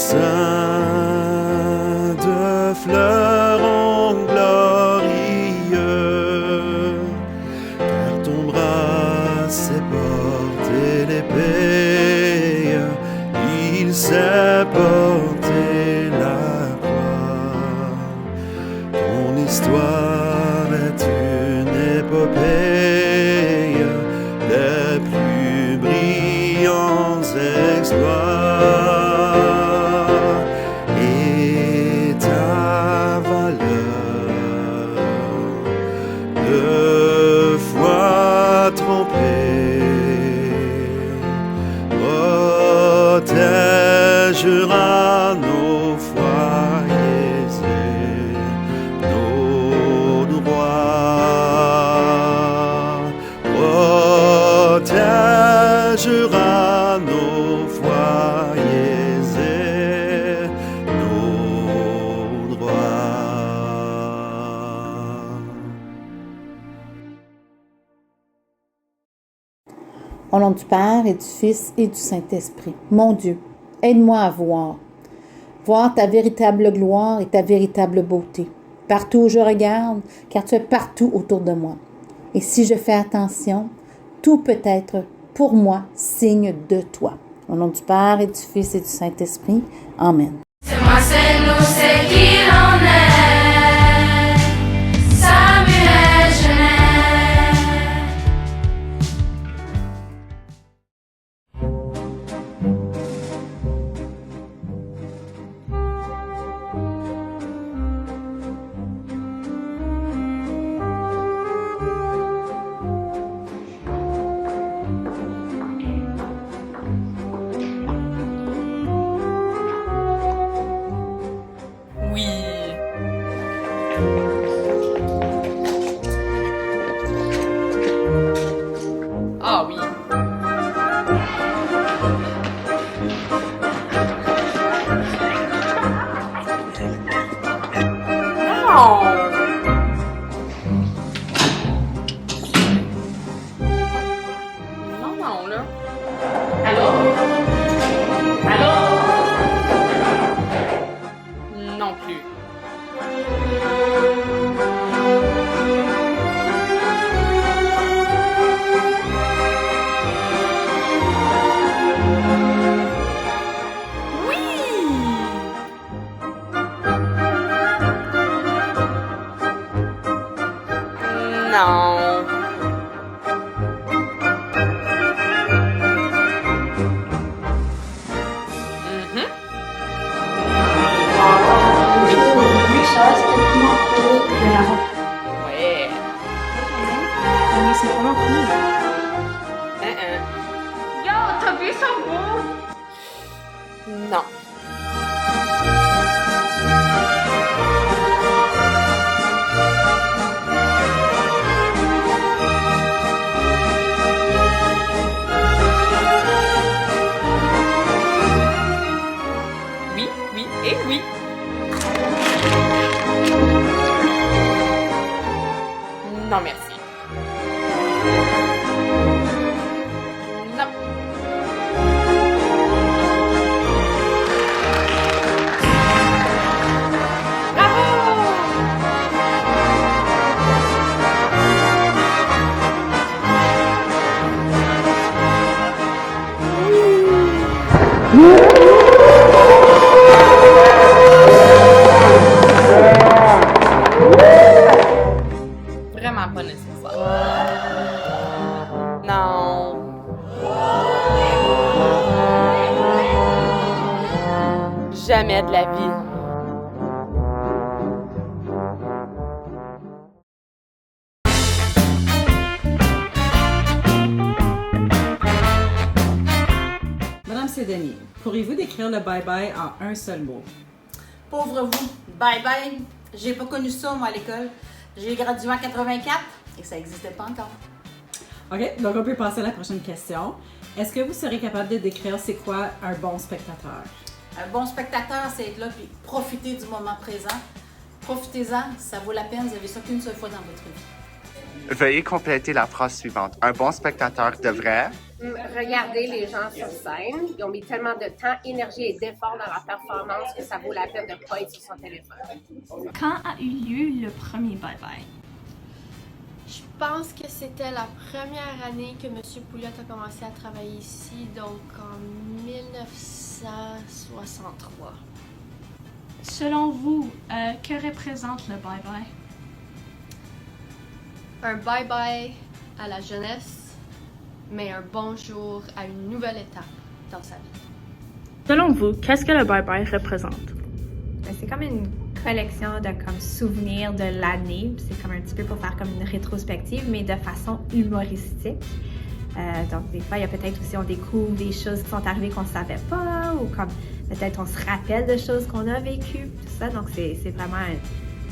sein de fleurons glorieux, car ton bras sait porter l'épée, il sait porter la croix. Ton histoire est une épopée, les plus brillants exploits. Et ta valeur, deux fois trompée, protégera nos foyers et nos droits, protégera nos foyers et nos droits. Au nom du Père et du Fils et du Saint-Esprit. Mon Dieu, aide-moi à voir ta véritable gloire et ta véritable beauté, partout où je regarde, car tu es partout autour de moi. Et si je fais attention, tout peut être pour moi signe de toi. Au nom du Père et du Fils et du Saint-Esprit. Amen. C'est moi, c'est nous, c'est qui l'on est. Samuel Genet. Oui. Ah oui. Non. Non, non, là. Allô? Allô? Non plus. Oui! Non. Mhm. Ouais. Mais c'est vraiment cool. Yo, t'as vu ça, beau? Non. Oui, oui et oui. Non, merci. Non. Vraiment pas nécessaire. Non. Jamais de la vie. Madame Sédanier, pourriez-vous décrire le bye-bye en un seul mot? Pauvre vous, bye bye. J'ai pas connu ça, moi, à l'école. J'ai gradué en 84 et ça n'existait pas encore. OK, donc on peut passer à la prochaine question. Est-ce que vous serez capable de décrire c'est quoi un bon spectateur? Un bon spectateur, c'est être là et profiter du moment présent. Profitez-en, ça vaut la peine, vous avez ça qu'une seule fois dans votre vie. Veuillez compléter la phrase suivante. Un bon spectateur devrait... Regardez les gens sur scène. Ils ont mis tellement de temps, énergie et d'effort dans leur performance que ça vaut la peine de ne pas être sur son téléphone. Quand a eu lieu le premier bye-bye? Je pense que c'était la première année que M. Pouliot a commencé à travailler ici, donc en 1963. Selon vous, que représente le bye-bye? Un bye-bye à la jeunesse, mais un bonjour à une nouvelle étape dans sa vie. Selon vous, qu'est-ce que le bye-bye représente? C'est comme une collection de souvenirs de l'année. C'est comme un petit peu pour faire comme une rétrospective, mais de façon humoristique. Donc des fois, il y a peut-être aussi on découvre des choses qui sont arrivées qu'on ne savait pas, ou comme peut-être on se rappelle de choses qu'on a vécues, tout ça. Donc c'est vraiment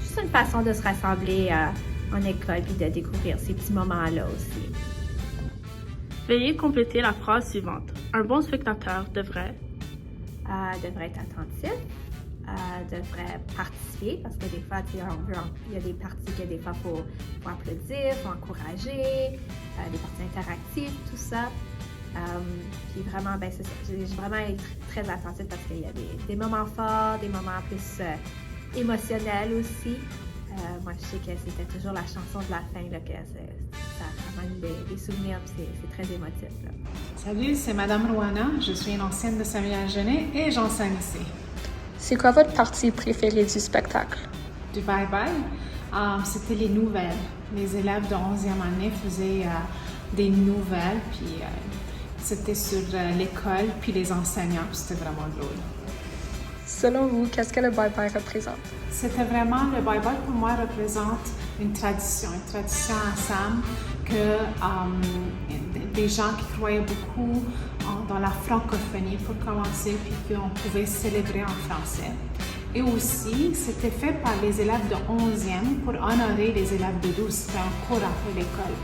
juste une façon de se rassembler en école puis de découvrir ces petits moments-là aussi. Veuillez compléter la phrase suivante. Un bon spectateur devrait Devrait être attentif, devrait participer, parce que des fois, il y a des parties que des fois, faut applaudir, faut encourager, des parties interactives, tout ça. Puis vraiment, c'est ça. J'ai vraiment être très attentif parce qu'il y a des moments forts, des moments plus émotionnels aussi. Moi, je sais que c'était toujours la chanson de la fin, là, que ça ramène des souvenirs, puis c'est très émotif, là. Salut, c'est Madame Rouana. Je suis une ancienne de Samuel-Genet et j'enseigne ici. C'est quoi votre partie préférée du spectacle? Du bye-bye, c'était les nouvelles. Les élèves de 11e année faisaient des nouvelles, puis c'était sur l'école, puis les enseignants, puis c'était vraiment drôle. Selon vous, qu'est-ce que le bye-bye représente? C'était vraiment, le bye-bye pour moi représente une tradition à Sam, que des gens qui croyaient beaucoup dans la francophonie pour commencer, puis qu'on pouvait célébrer en français. Et aussi, c'était fait par les élèves de 11e pour honorer les élèves de 12. C'était un cours après l'école.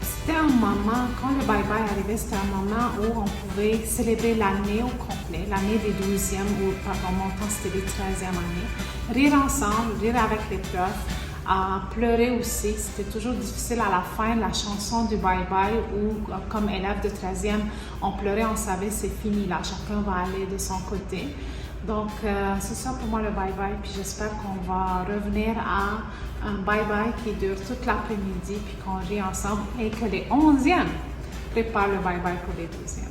C'était un moment, quand le bye-bye arrivait, c'était un moment où on pouvait célébrer l'année au complet, l'année des 12e, ou par mon temps, c'était les 13e années. Rire ensemble, rire avec les profs, pleurer aussi. C'était toujours difficile à la fin, la chanson du bye-bye, où comme élève de 13e, on pleurait, on savait c'est fini là, chacun va aller de son côté. Donc, c'est ça pour moi le bye-bye, puis j'espère qu'on va revenir à un bye-bye qui dure toute l'après-midi, puis qu'on rit ensemble, et que les 11e préparent le bye-bye pour les 12e.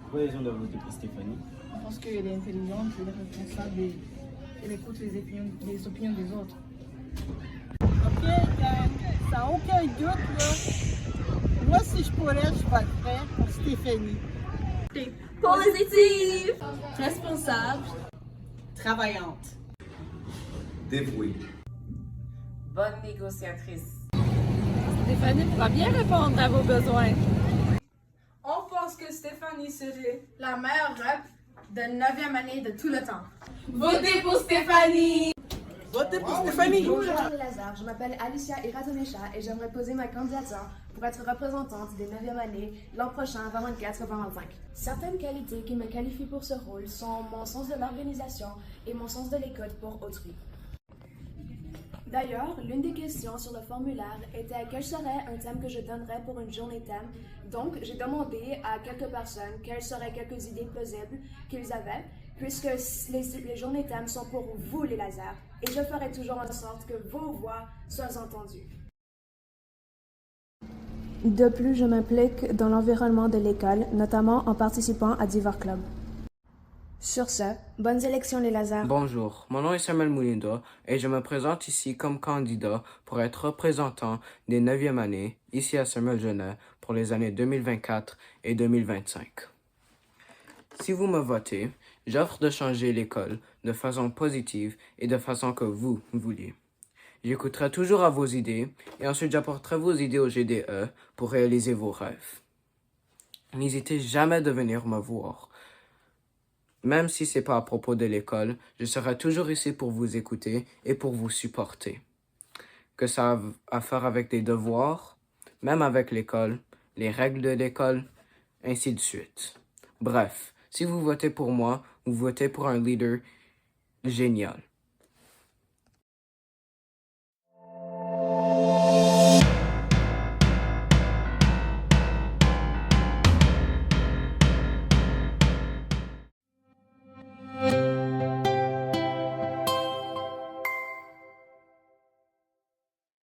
Pourquoi les gens doivent voter pour Stéphanie? Parce qu'elle est intelligente, elle est responsable et elle écoute les opinions des autres. Ok, gang, sans aucun doute, là, moi si je pourrais, je voterais pour Stéphanie. Positive, responsable, travaillante, Dévouée, bonne négociatrice. Stéphanie pourra bien répondre à vos besoins. On pense que Stéphanie serait la meilleure rep de 9e année de tout le temps. Votez pour Stéphanie! Votez pour Stéphanie! Bonjour les Lazare, je m'appelle Alicia Iratonesha et j'aimerais poser ma candidature pour être représentante des 9e années l'an prochain, 2024-2025. Certaines qualités qui me qualifient pour ce rôle sont mon sens de l'organisation et mon sens de l'écoute pour autrui. D'ailleurs, l'une des questions sur le formulaire était quel serait un thème que je donnerais pour une journée thème. Donc, j'ai demandé à quelques personnes quelles seraient quelques idées plausibles qu'ils avaient, puisque les journées thèmes sont pour vous, les Lazare, et je ferai toujours en sorte que vos voix soient entendues. De plus, je m'implique dans l'environnement de l'école, notamment en participant à divers clubs. Sur ce, bonnes élections les Lazare. Bonjour, mon nom est Samuel Moulindo et je me présente ici comme candidat pour être représentant des 9e années ici à Samuel-Genet pour les années 2024 et 2025. Si vous me votez, j'offre de changer l'école de façon positive et de façon que vous vouliez. J'écouterai toujours à vos idées et ensuite j'apporterai vos idées au GDE pour réaliser vos rêves. N'hésitez jamais de venir me voir. Même si c'est pas à propos de l'école, je serai toujours ici pour vous écouter et pour vous supporter. Que ça a à faire avec les devoirs, même avec l'école, les règles de l'école, ainsi de suite. Bref, si vous votez pour moi, vous votez pour un leader génial.